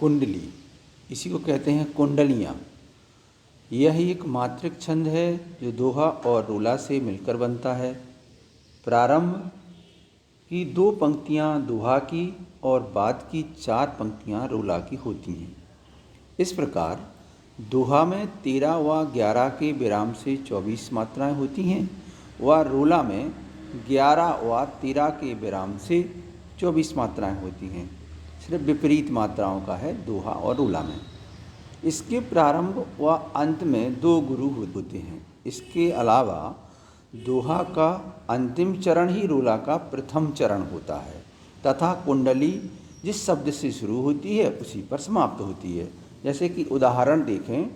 कुंडली, इसी को कहते हैं कुंडलियाँ। यह एक मात्रिक छंद है जो दोहा और रोला से मिलकर बनता है। प्रारंभ की 2 पंक्तियाँ दोहा की और बाद की 4 पंक्तियाँ रोला की होती हैं। इस प्रकार दोहा में 13 व 11 के विराम से 24 मात्राएं होती हैं व रोला में 11 व 13 के विराम से 24 मात्राएं होती हैं। सिर्फ विपरीत मात्राओं का है दोहा और रोला में। इसके प्रारंभ व अंत में 2 गुरु होते हैं। इसके अलावा दोहा का अंतिम चरण ही रोला का प्रथम चरण होता है तथा कुंडली जिस शब्द से शुरू होती है उसी पर समाप्त होती है। जैसे कि उदाहरण देखें,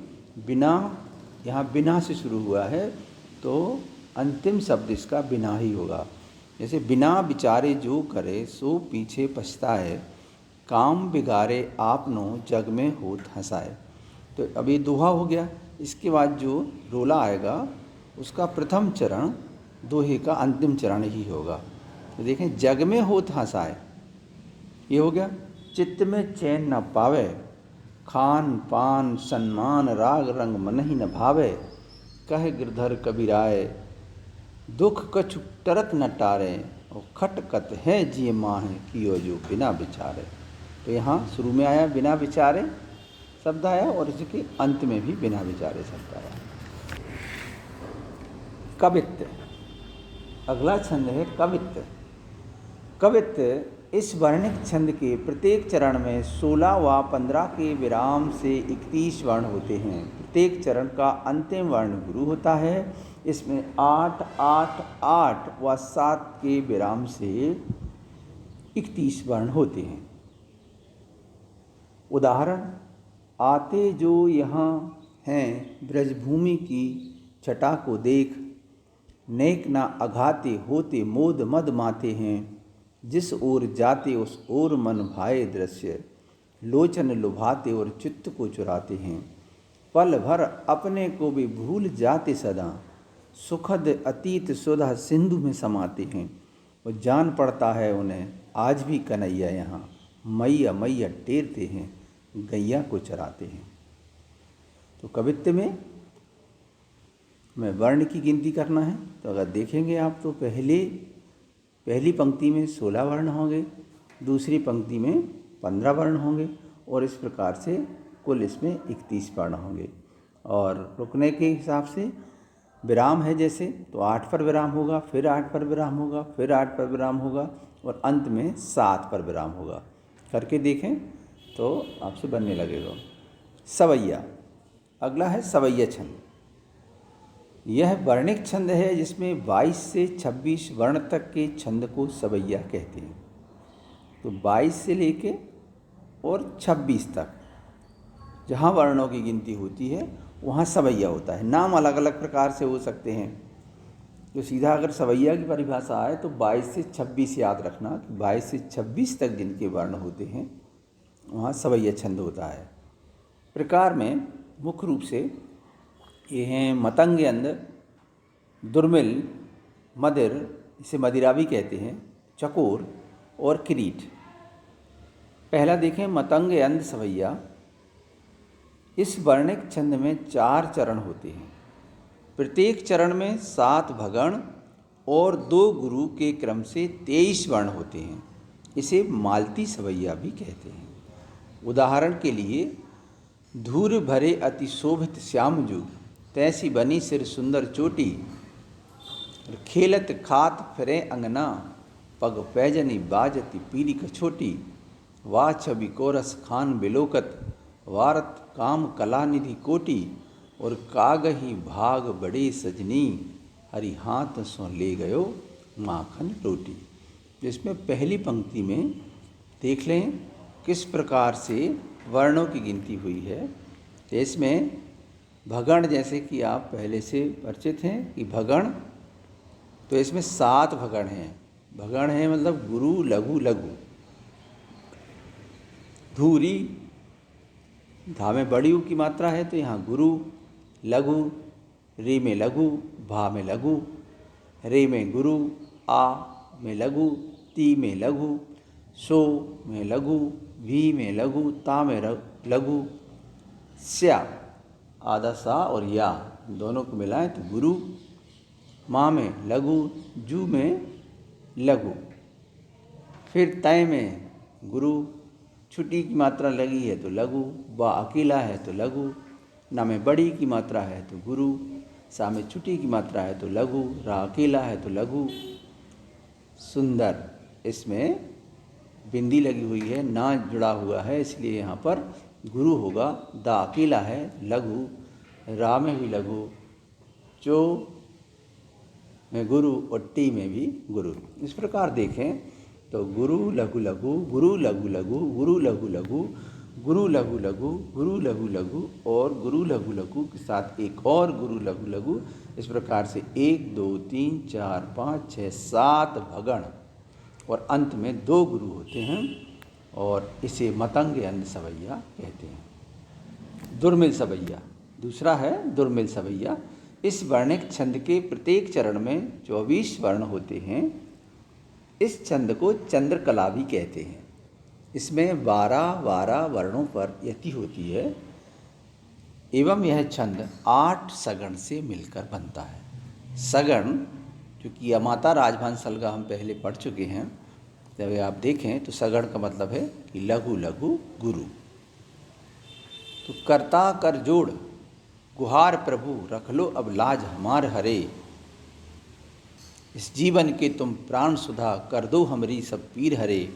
बिना, यहाँ बिना से शुरू हुआ है तो अंतिम शब्द इसका बिना ही होगा। जैसे बिना विचारे जो करे सो पीछे पछताए, काम बिगाड़े आपनो जग में होत हंसाए। तो अब ये दोहा हो गया। इसके बाद जो रोला आएगा उसका प्रथम चरण दोहे का अंतिम चरण ही होगा। तो देखें, जग में होत हंसाए, ये हो गया। चित्त में चैन न पावे, खान पान सम्मान राग रंग मन ही न भावे, कह गिरधर कबीराए, दुख कछु टरत न टारे, और खटकत है जिय माह कियो जो बिना विचारे। तो यहाँ शुरू में आया बिना विचारे शब्द आया और इसके अंत में भी बिना विचारे शब्द आया। कवित्त, अगला छंद है कवित्त। कवित्त इस वर्णिक छंद के प्रत्येक चरण में 16 व 15 के विराम से 31 वर्ण होते हैं। प्रत्येक चरण का अंतिम वर्ण गुरु होता है। इसमें 8, 8, 8 व 7 के विराम से 31 वर्ण होते हैं। उदाहरण, आते जो यहाँ हैं ब्रजभूमि की छटा को देख, नेक ना अघाते होते मोद मद माते हैं, जिस ओर जाते उस ओर मन भाए दृश्य, लोचन लुभाते और चित्त को चुराते हैं, पल भर अपने को भी भूल जाते सदा, सुखद अतीत सुधा सिंधु में समाते हैं, और जान पड़ता है उन्हें आज भी कन्हैया यहाँ, मैया मैया टेरते हैं, गैया को चराते हैं। तो कवित्त में वर्ण की गिनती करना है तो अगर देखेंगे आप तो पहली पंक्ति में 16 वर्ण होंगे, दूसरी पंक्ति में 15 वर्ण होंगे और इस प्रकार से कुल इसमें 31 वर्ण होंगे। और रुकने के हिसाब से विराम है जैसे तो 8 पर विराम होगा, फिर 8 पर विराम होगा, फिर 8 पर विराम होगा और अंत में 7 पर विराम होगा। करके देखें तो आपसे बनने लगेगा। सवैया, अगला है सवैया छंद। यह वर्णिक छंद है जिसमें 22 से 26 वर्ण तक के छंद को सवैया कहते हैं। तो 22 से लेके और 26 तक जहाँ वर्णों की गिनती होती है वहाँ सवैया होता है। नाम अलग अलग प्रकार से हो सकते हैं। तो सीधा अगर सवैया की परिभाषा आए तो 22 से 26 याद रखना कि 22 से 26 तक जिनके वर्ण होते हैं वहाँ सवैया छंद होता है। प्रकार में मुख्य रूप से ये हैं मतंग अंध, दुर्मिल, मदिर, इसे मदिरा भी कहते हैं, चकोर और किरीट। पहला देखें मतंग अंध सवैया। इस वर्णिक छंद में 4 चरण होते हैं। प्रत्येक चरण में 7 भगण और 2 गुरु के क्रम से 23 वर्ण होते हैं। इसे मालती सवैया भी कहते हैं। उदाहरण के लिए, धूर भरे अति शोभित श्याम जुग, तैसी बनी सिर सुंदर चोटी, खेलत खात फिरे अंगना, पग पैजनी बाजती पीली कछोटी, वा छवि कोरस खान बिलोकत, वारत काम कला निधि कोटि, और कागही भाग बड़े सजनी, हरि हाथ सो ले गयो माखन रोटी। जिसमें पहली पंक्ति में देख लें किस प्रकार से वर्णों की गिनती हुई है। तो इसमें भगण, जैसे कि आप पहले से परिचित हैं कि भगण, तो इसमें 7 भगण हैं। भगण है मतलब गुरु लघु लघु। धूरी, धा में बड़ी ऊ की मात्रा है तो यहाँ गुरु, लघु, रे में लघु, भा में लघु, रे में गुरु, आ में लघु, ती में लघु, सो में लघु, वी में लघु, ता में लघु, स्या आधा सा और या दोनों को मिलाएं तो गुरु, माँ में लघु, जू में लघु, फिर तय में गुरु, छुट्टी की मात्रा लगी है तो लघु, ब अकेला है तो लघु, ना में बड़ी की मात्रा है तो गुरु, सा में छुट्टी की मात्रा है तो लघु, रा अकेला है तो लघु। सुंदर, इसमें बिंदी लगी हुई है, ना जुड़ा हुआ है, इसलिए यहाँ पर गुरु होगा। दा अकेला है लघु, रा में भी लघु, चो में गुरु और टी में भी गुरु। इस प्रकार देखें तो गुरु लघु लघु, गुरु लघु लघु, गुरु लघु लघु, गुरु लघु लघु, गुरु लघु लघु और गुरु लघु लघु के साथ एक और गुरु लघु लघु। इस प्रकार से 1 2 3 4 5 6 7 भगण और अंत में 2 गुरु होते हैं और इसे मतंग अंध सवैया कहते हैं। दुर्मिल सवैया दूसरा है दुर्मिल सवैया। इस वर्णिक छंद के प्रत्येक चरण में 24 वर्ण होते हैं। इस छंद को चंद्रकला भी कहते हैं। इसमें 12 वर्णों पर यति होती है एवं यह छंद 8 सगण से मिलकर बनता है। सगण क्योंकि अमाता राजभान सलगा हम पहले पढ़ चुके हैं, जब आप देखें तो सगण का मतलब है कि लघु लघु गुरु। तो करता कर जोड़ गुहार प्रभु रख लो अब लाज हमार हरे, इस जीवन के तुम प्राण सुधा कर दो हमरी सब पीर हरे,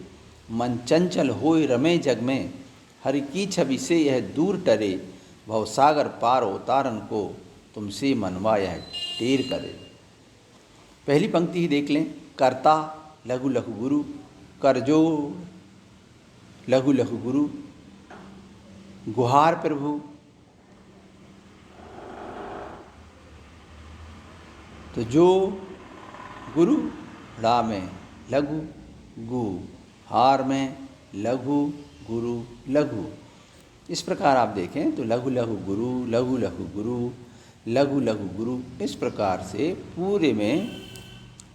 मन चंचल होए रमे जग में हरि की छवि से यह दूर टरे, भवसागर पार उतारन को तुमसे मनवा यह टेर करे। पहली पंक्ति ही देख लें। कर्ता लघु लघु गुरु, करजोड़ लघु लघु गुरु, गुहार प्रभु। तो जो गुरु ड़ा में लघु, गु हार में लघु, गुरु लघु। इस प्रकार आप देखें तो लघु लघु गुरु, लघु लघु गुरु, लघु लघु गुरु। इस प्रकार से पूरे में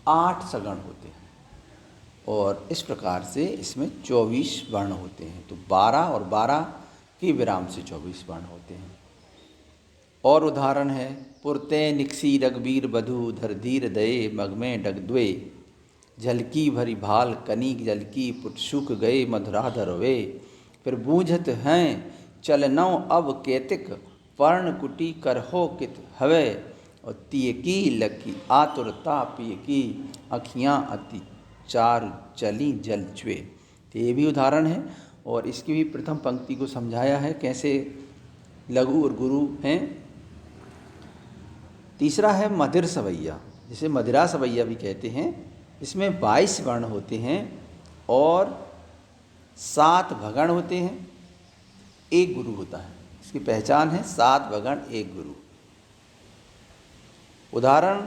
8 सगण होते हैं और इस प्रकार से इसमें 24 वर्ण होते हैं। तो 12 और 12 के विराम से 24 वर्ण होते हैं। और उदाहरण है पुरते निक्सी रघुबीर बधु धर धीर दये मगमे डगद्वे, झलकी भरी भाल कनीक जलकी पुट सूख गए मधुराधर वे, फिर बूझत हैं चलनौ अब केतिक पर्ण कुटी करहो कित हवे, और तिय की लकी आतुरता पिय की अखियाँ अति चार चली जल चुए। तो ये भी उदाहरण है और इसकी भी प्रथम पंक्ति को समझाया है कैसे लघु और गुरु हैं। तीसरा है मधिर सवैया, जिसे मधिरा सवैया भी कहते हैं। इसमें 22 वर्ण होते हैं और 7 भगण होते हैं, 1 गुरु होता है। इसकी पहचान है 7 भगण 1 गुरु। उदाहरण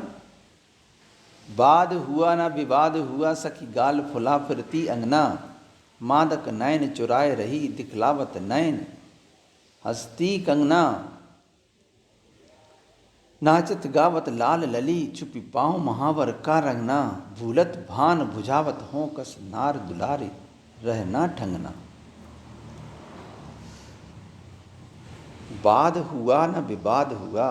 बाद हुआ ना विवाद हुआ सखी गाल फुला फिरती अंगना, मादक नैन चुराए रही दिखलावत नैन हस्ती कंगना, नाचत गावत लाल लली छुपी पाँव महावर का रंगना, भूलत भान बुझावत हों कस नार दुलारी रहना ठंगना। बाद हुआ न विवाद हुआ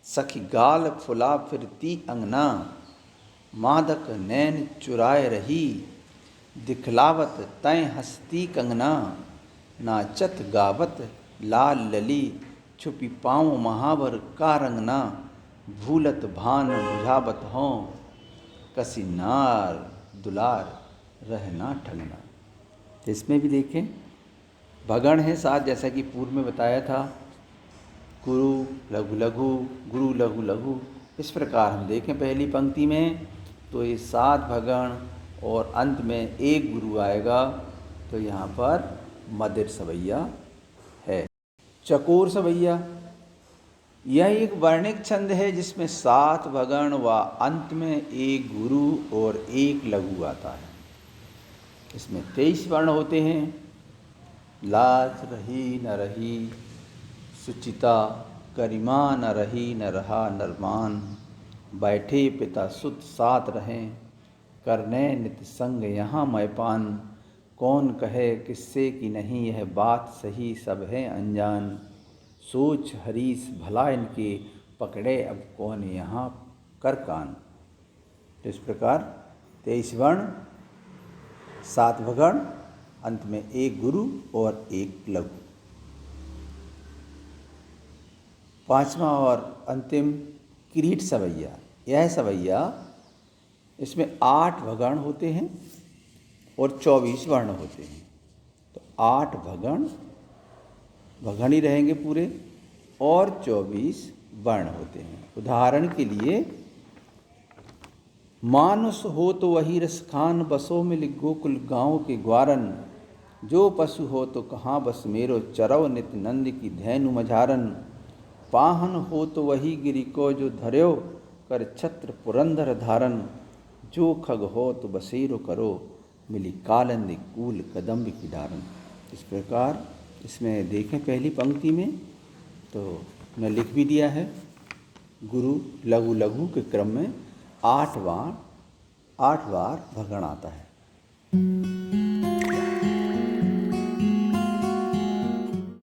सखी गाल फुला फिरती अंगना, मादक नैन चुराए रही दिखलावत तय हस्ती कंगना, नाचत गावत लाल लली छुपी पाँव महावर का रंगना, भूलत भान बुझावत हों कसी नार दुलार रहना ठगना। तो इसमें भी देखें भगण है 7, जैसा कि पूर्व में बताया था। गुरु लघु लघु, गुरु लघु लघु। इस प्रकार हम देखें पहली पंक्ति में तो ये 7 भगण और अंत में 1 गुरु आएगा। तो यहाँ पर मधिर सवैया है। चकोर सवैया यह एक वर्णिक छंद है जिसमें 7 भगण व अंत में 1 गुरु और 1 लघु आता है। इसमें 23 वर्ण होते हैं। लाज रही न रही सुचिता, गरिमा न रही न रहा नरमान, बैठे पिता सुत साथ रहें करने नित संग यहाँ मैपान, कौन कहे किससे कि नहीं यह बात सही, सब है अनजान। सोच हरीश भला इनके, पकड़े अब कौन यहाँ कर कान। तो इस प्रकार 23 वर्ण, 7 भगण, अंत में एक गुरु और एक लघु। पांचवा और अंतिम किरीट सवैया। यह सवैया, इसमें 8 भगण होते हैं और 24 वर्ण होते हैं। तो 8 भगण ही रहेंगे पूरे और 24 वर्ण होते हैं। उदाहरण के लिए, मानुष हो तो वही रस खान, बसो मिल गोकुल गाँव के ग्वारन। जो पशु हो तो कहाँ बस मेरो, चरव नित नंद की धैनु मझारन। पाहन हो तो वही गिरि को जो धर्यो, कर छत्र पुरंदर धारन। जो खग हो तो बसेरो करो, मिली कालंद कूल कदम्ब की डारन। इस प्रकार इसमें देखें पहली पंक्ति में तो मैं लिख भी दिया है, गुरु लघु लघु के क्रम में 8 बार भगण आता है।